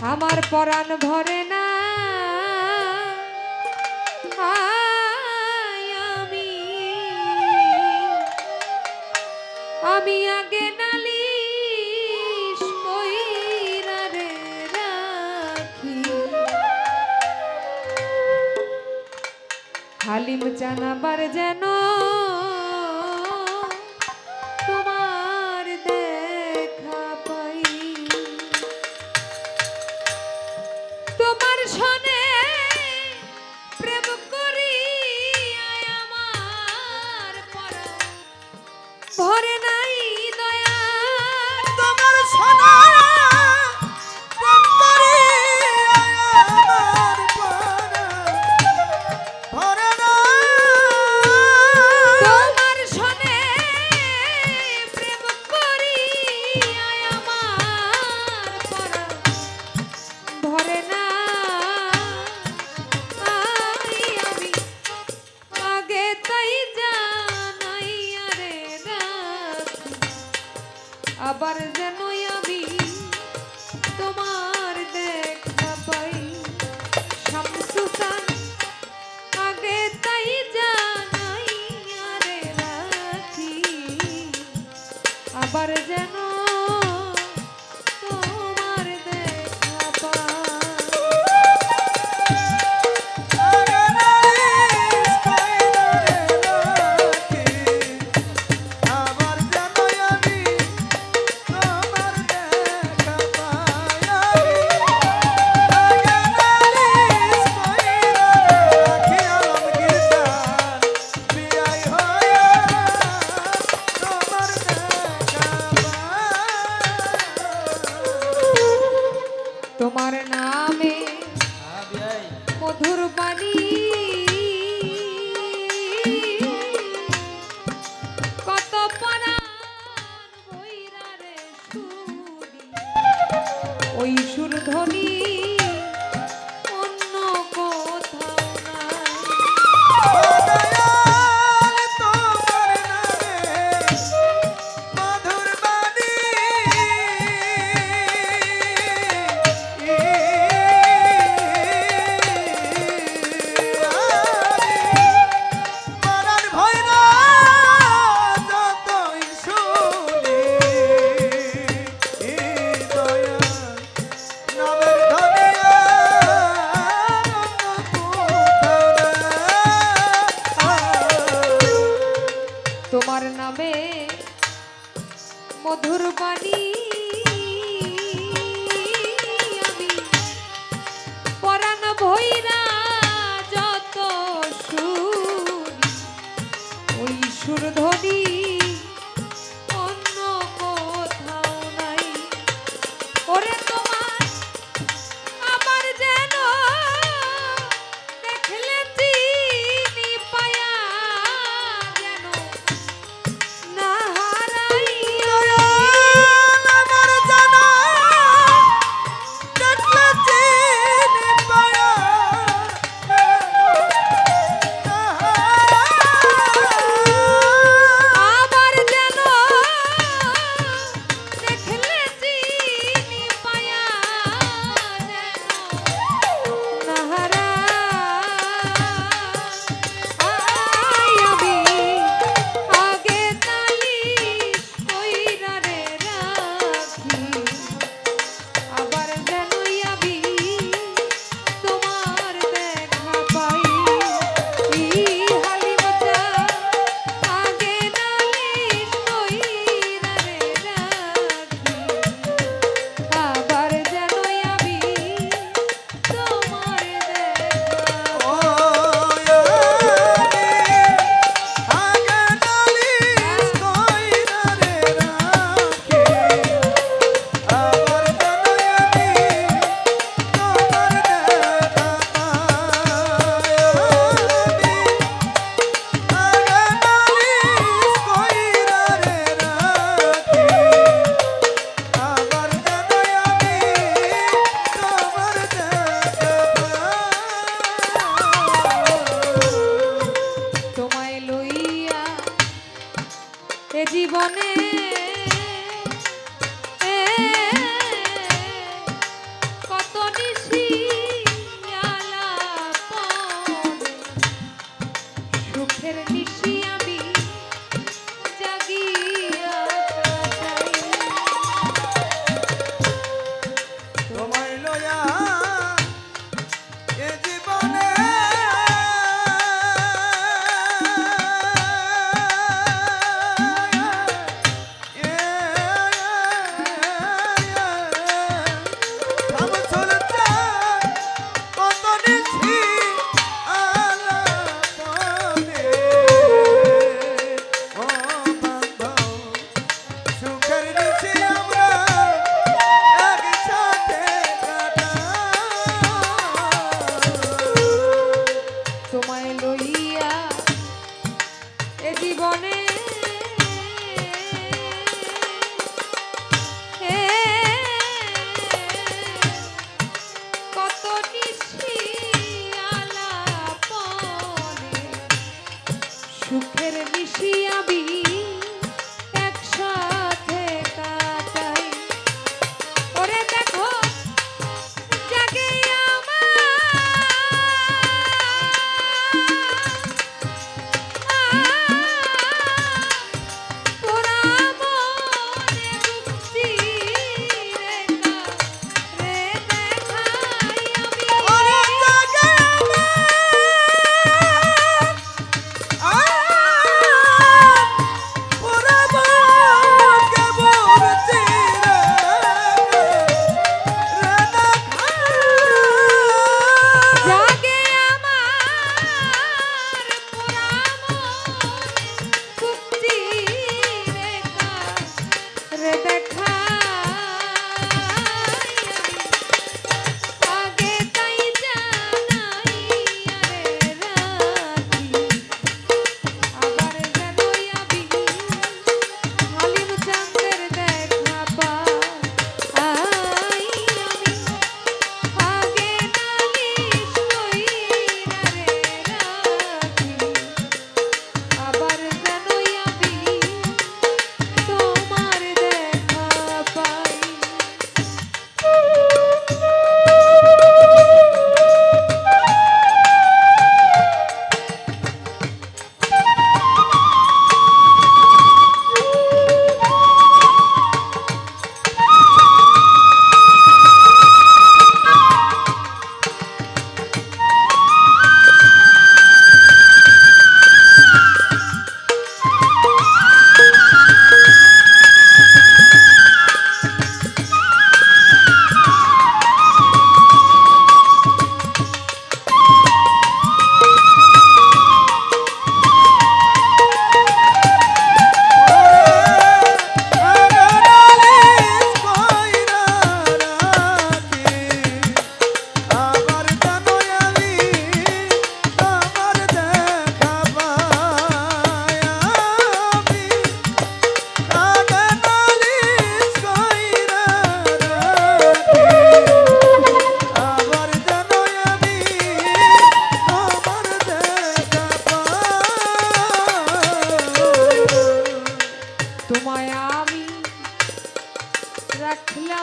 আমার পরাণ ভরে না আমি আমি আগে নালিশ কইরা রে রাখি হালিম জানাবার যেন তোমার দেখা পাই তোমার শোনে প্রেম করি আমার পরা ভরে নাই দয়া তোমার সোনা প্রেম করি আমার পরা ভরে না তোমার শোনে প্রেম করি আমার পরা ভরে না আমি আগে তাই জানাই আরে রাখি আবার যেন আমি তোমার দেখা পাই শামসুসান আগে তাই জানাই আরে রাখি আবার যেন তোমার দেখা পাই তোমার নামে মধুর বাণী কত পরাণ বইরা রে শুনি ওই সুরধ্বনি অন্য কোথাও নাই তোমার নামে মধুর বাণী আমি পরাণ ভৈরা যত শুনি ওই সুরধ্বনি অন্য কোথাও নাই ওরে তোমার আমার যেন দেখলে চিনি পায়া যেন না হারাই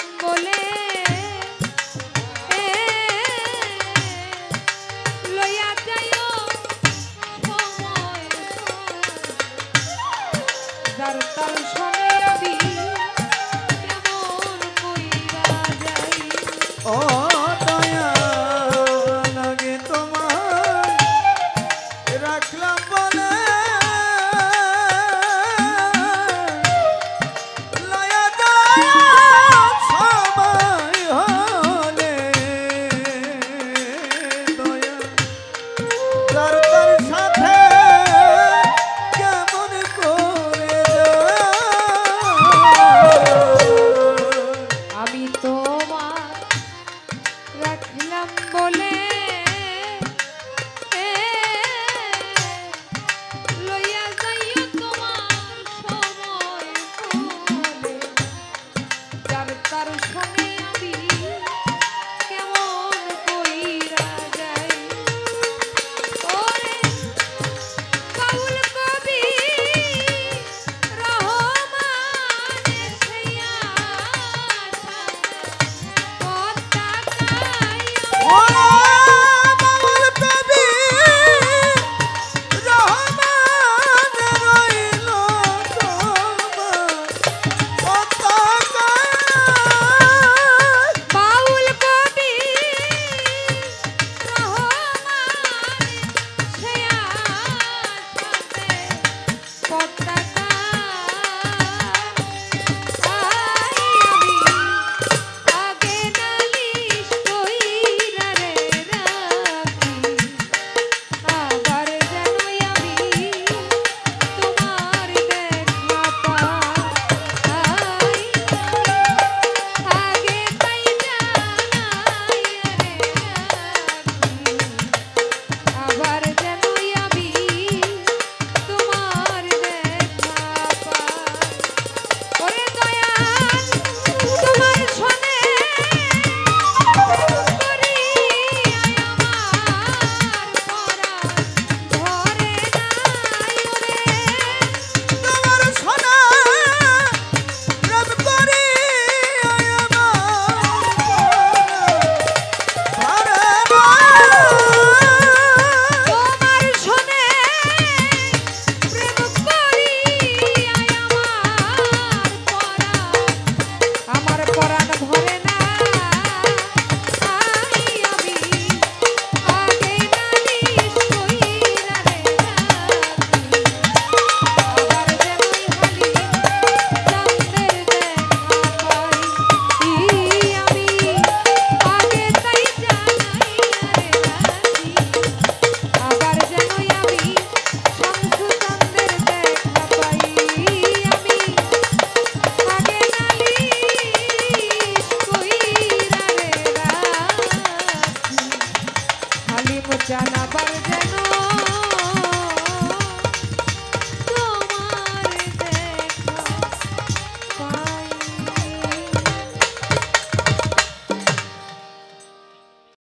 রাখলাম বলে লইয়া যাইও সময় যার তাল শোনে আমি কেমন কইরা যাই। ও দয়া লাগে তোমার রাখলাম বলে লয়া যায় সময় হলে দয়া তার তার সাথে কেমন করে আমি তোমার রাখলাম বলে লইয়া যাইও তোমার সময় হলে যার তার সঙ্গে আমি কেমন কইরা যাই। ওরে বাউল কবি রহমান এসেয়া কথা ও বাউল কবি রহমান রইল তোমার পতাকা। বাউল কবি রহমান সেয়া সাথে পতাকা আমি আগে নালিশ কইরা রে রাখি আবার যেন আমি তোমার দেখা পাই। আগে তাই জানাই রে রাখি আবার যেন আমি তোমার দেখা পাই। ওরে দয়াল তোমার শোনে করি আমার পরাণ ধরে নাই। ওরে তোমার সোনা প্রেম করি তোমার শোনে প্রেম করি আমার পরাণ ভরে না। আমি আগে নালিশ কইরা রে রাখি আবার যেনই হালি চাঁদের দেখা পাই। আমি আগে তাই জানাই রে রাখি আবার যেনই আমি শমশু চাঁদের দেখা পাই। আমি আগে নালিশ কইরা রে রাখি হালিম জানাবার যেন